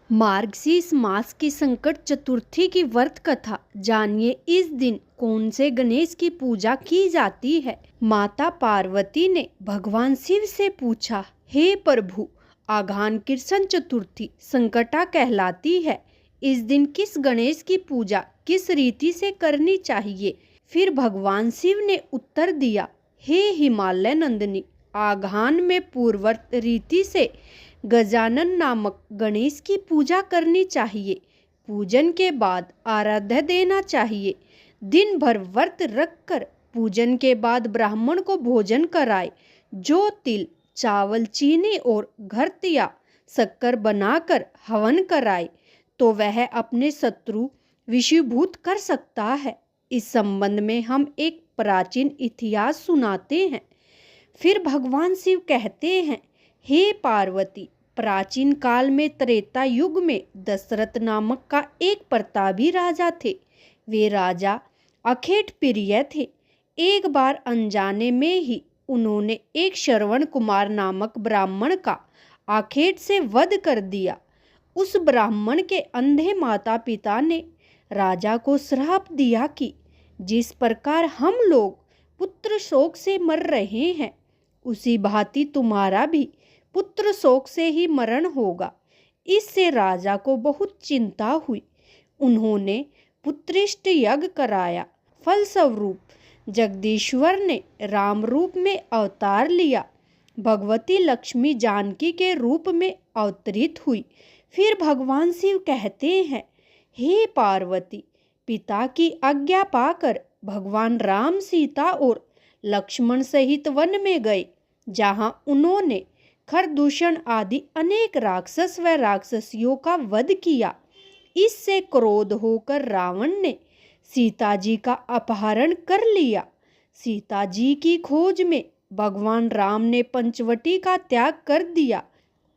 मार्गशीर्ष मास की संकट चतुर्थी की व्रत कथा जानिए। इस दिन कौन से गणेश की पूजा की जाती है। माता पार्वती ने भगवान शिव से पूछा, हे प्रभु, आघान कृष्ण चतुर्थी संकटा कहलाती है। इस दिन किस गणेश की पूजा किस रीति से करनी चाहिए। फिर भगवान शिव ने उत्तर दिया, हे हिमालय नंदिनी, आघान में पूर्ववर्त रीति से गजानन नामक गणेश की पूजा करनी चाहिए। पूजन के बाद आराध्य देना चाहिए। दिन भर व्रत रखकर पूजन के बाद ब्राह्मण को भोजन कराए। जो तिल, चावल, चीनी और घृत या शक्कर बनाकर हवन कराए तो वह अपने शत्रु विषीभूत कर सकता है। इस संबंध में हम एक प्राचीन इतिहास सुनाते हैं। फिर भगवान शिव कहते हैं, हे पार्वती, प्राचीन काल में त्रेता युग में दशरथ नामक का एक प्रतापी राजा थे। वे राजा अखेट प्रिय थे। एक बार अनजाने में ही उन्होंने एक श्रवण कुमार नामक ब्राह्मण का आखेट से वध कर दिया। उस ब्राह्मण के अंधे माता पिता ने राजा को श्राप दिया कि जिस प्रकार हम लोग पुत्र शोक से मर रहे हैं, उसी भांति तुम्हारा भी पुत्र शोक से ही मरण होगा। इससे राजा को बहुत चिंता हुई। उन्होंने पुत्रिष्ट यज्ञ कराया। फलस्वरूप जगदीश्वर ने राम रूप में अवतार लिया। भगवती लक्ष्मी जानकी के रूप में अवतरित हुई। फिर भगवान शिव कहते हैं, हे पार्वती, पिता की आज्ञा पाकर भगवान राम सीता और लक्ष्मण सहित वन में गए, जहां उन्होंने खरदूषण आदि अनेक राक्षस व राक्षसियों का वध किया। इससे क्रोध होकर रावण ने सीता जी का अपहरण कर लिया। सीता जी की खोज में भगवान राम ने पंचवटी का त्याग कर दिया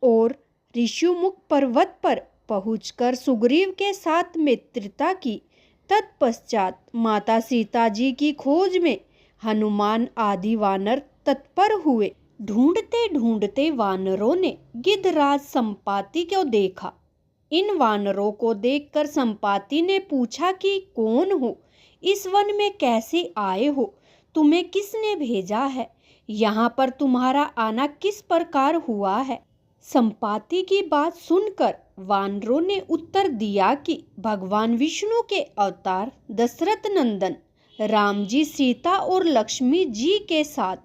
और ऋषिमुख पर्वत पर पहुंचकर सुग्रीव के साथ मित्रता की। तत्पश्चात माता सीता जी की खोज में हनुमान आदि वानर तत्पर हुए। ढूंढते ढूंढते वानरों ने गिद्धराज संपाति को देखा। इन वानरों को देखकर संपाति ने पूछा कि कौन हो, इस वन में कैसे आए हो, तुम्हें किसने भेजा है, यहाँ पर तुम्हारा आना किस प्रकार हुआ है। संपाति की बात सुनकर वानरों ने उत्तर दिया कि भगवान विष्णु के अवतार दशरथ नंदन राम जी सीता और लक्ष्मी जी के साथ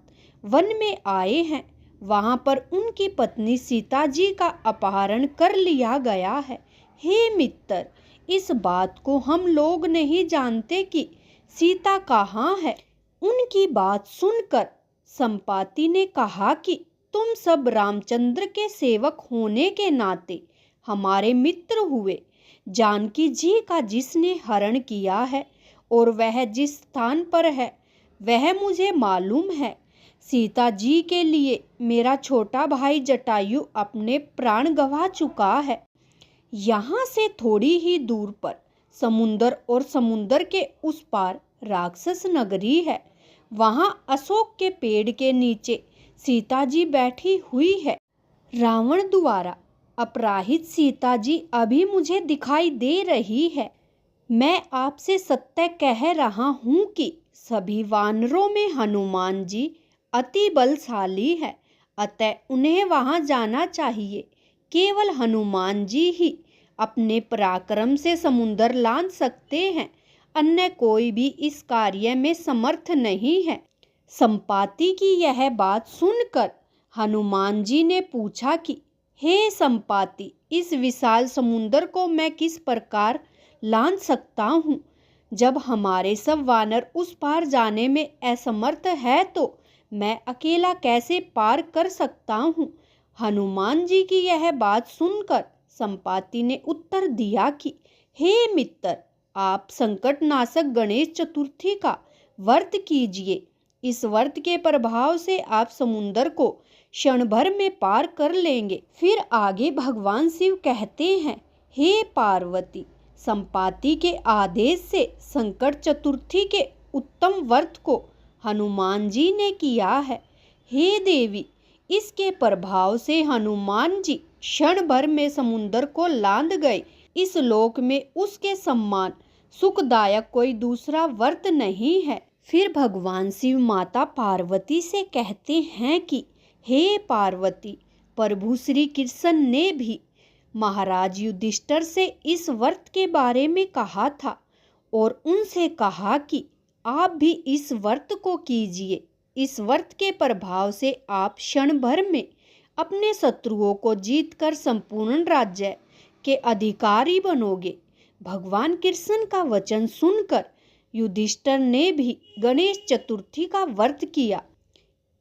वन में आए हैं। वहां पर उनकी पत्नी सीता जी का अपहरण कर लिया गया है। हे मित्र, इस बात को हम लोग नहीं जानते कि सीता कहाँ है। उनकी बात सुनकर संपाति ने कहा कि तुम सब रामचंद्र के सेवक होने के नाते हमारे मित्र हुए। जानकी जी का जिसने हरण किया है और वह जिस स्थान पर है वह मुझे मालूम है। सीता जी के लिए मेरा छोटा भाई जटायु अपने प्राण गंवा चुका है। यहाँ से थोड़ी ही दूर पर समुंदर और समुंदर के उस पार राक्षस नगरी है। वहाँ अशोक के पेड़ के नीचे सीता जी बैठी हुई है। रावण द्वारा अपराहित सीता जी अभी मुझे दिखाई दे रही है। मैं आपसे सत्य कह रहा हूँ कि सभी वानरों में हनुमान जी अति बलशाली है, अतः उन्हें वहां जाना चाहिए। केवल हनुमान जी ही अपने पराक्रम से समुंदर लांघ सकते हैं, अन्य कोई भी इस कार्य में समर्थ नहीं है। संपाति की यह बात सुनकर हनुमान जी ने पूछा कि हे संपाति, इस विशाल समुंदर को मैं किस प्रकार लांघ सकता हूँ। जब हमारे सब वानर उस पार जाने में असमर्थ है तो मैं अकेला कैसे पार कर सकता हूँ। हनुमान जी की यह बात सुनकर संपाति ने उत्तर दिया कि हे मित्र, आप संकट नाशक गणेश चतुर्थी का व्रत कीजिए। इस व्रत के प्रभाव से आप समुंदर को क्षण भर में पार कर लेंगे। फिर आगे भगवान शिव कहते हैं, हे पार्वती, संपाति के आदेश से संकट चतुर्थी के उत्तम व्रत को हनुमान जी ने किया है। हे देवी, इसके प्रभाव से हनुमान जी क्षण भर में समुद्र को लांद गए। इस लोक में उसके सम्मान सुखदायक कोई दूसरा व्रत नहीं है। फिर भगवान शिव माता पार्वती से कहते हैं कि हे पार्वती, प्रभु श्री कृष्ण ने भी महाराज युधिष्ठिर से इस व्रत के बारे में कहा था और उनसे कहा कि आप भी इस व्रत को कीजिए। इस व्रत के प्रभाव से आप क्षण भर में अपने शत्रुओं को जीतकर संपूर्ण राज्य के अधिकारी बनोगे। भगवान कृष्ण का वचन सुनकर युधिष्ठिर ने भी गणेश चतुर्थी का व्रत किया।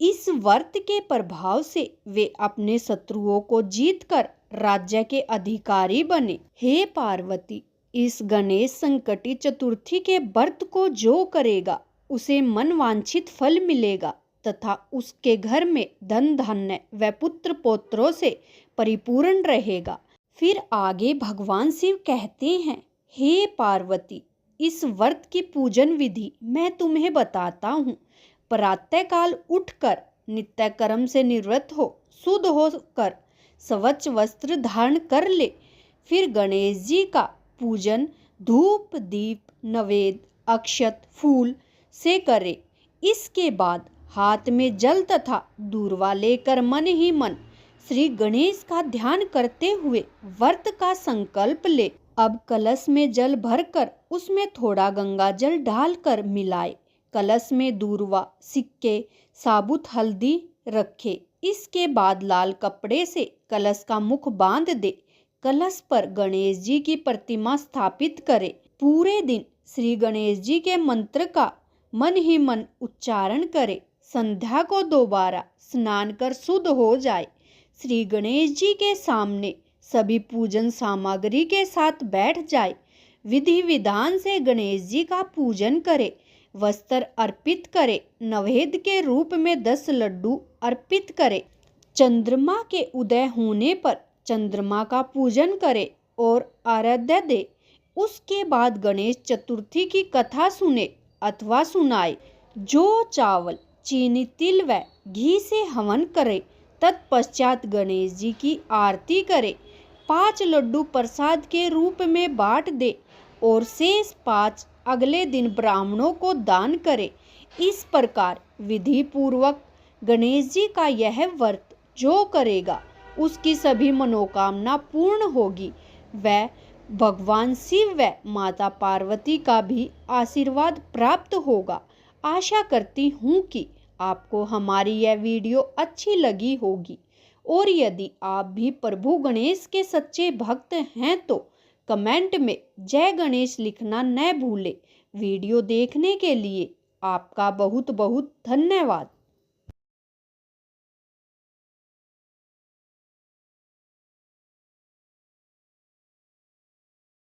इस व्रत के प्रभाव से वे अपने शत्रुओं को जीतकर राज्य के अधिकारी बने। हे पार्वती, इस गणेश संकटी चतुर्थी के व्रत को जो करेगा उसे मनवांछित फल मिलेगा तथा उसके घर में धन धान्य व पुत्र पौत्रों से परिपूर्ण रहेगा। फिर आगे भगवान शिव कहते हैं, हे पार्वती, इस व्रत की पूजन विधि मैं तुम्हें बताता हूँ। प्रातःकाल उठकर नित्य कर्म से निवृत्त हो, शुद्ध होकर स्वच्छ वस्त्र धारण कर ले। फिर गणेश जी का पूजन धूप दीप नवेद अक्षत फूल से करे। इसके बाद हाथ में जल तथा दूर्वा लेकर मन ही मन श्री गणेश का ध्यान करते हुए व्रत का संकल्प ले। अब कलश में जल भरकर उसमें थोड़ा गंगा जल डालकर मिलाए। कलश में दूर्वा सिक्के साबुत हल्दी रखे। इसके बाद लाल कपड़े से कलश का मुख बांध दे। कलश पर गणेश जी की प्रतिमा स्थापित करे। पूरे दिन श्री गणेश जी के मंत्र का मन ही मन उच्चारण करे। संध्या को दोबारा स्नान कर शुद्ध हो जाए। श्री गणेश जी के सामने सभी पूजन सामग्री के साथ बैठ जाए। विधि विधान से गणेश जी का पूजन करे। वस्त्र अर्पित करे। नैवेद्य के रूप में 10 लड्डू अर्पित करे। चंद्रमा के उदय होने पर चंद्रमा का पूजन करे और आराध्य दे। उसके बाद गणेश चतुर्थी की कथा सुने अथवा सुनाए। जो चावल चीनी तिल व घी से हवन करे। तत्पश्चात गणेश जी की आरती करे। 5 लड्डू प्रसाद के रूप में बांट दे और शेष 5 अगले दिन ब्राह्मणों को दान करे। इस प्रकार विधि पूर्वक गणेश जी का यह व्रत जो करेगा उसकी सभी मनोकामना पूर्ण होगी। वह भगवान शिव व माता पार्वती का भी आशीर्वाद प्राप्त होगा। आशा करती हूँ कि आपको हमारी यह वीडियो अच्छी लगी होगी और यदि आप भी प्रभु गणेश के सच्चे भक्त हैं तो कमेंट में जय गणेश लिखना न भूलें। वीडियो देखने के लिए आपका बहुत बहुत धन्यवाद।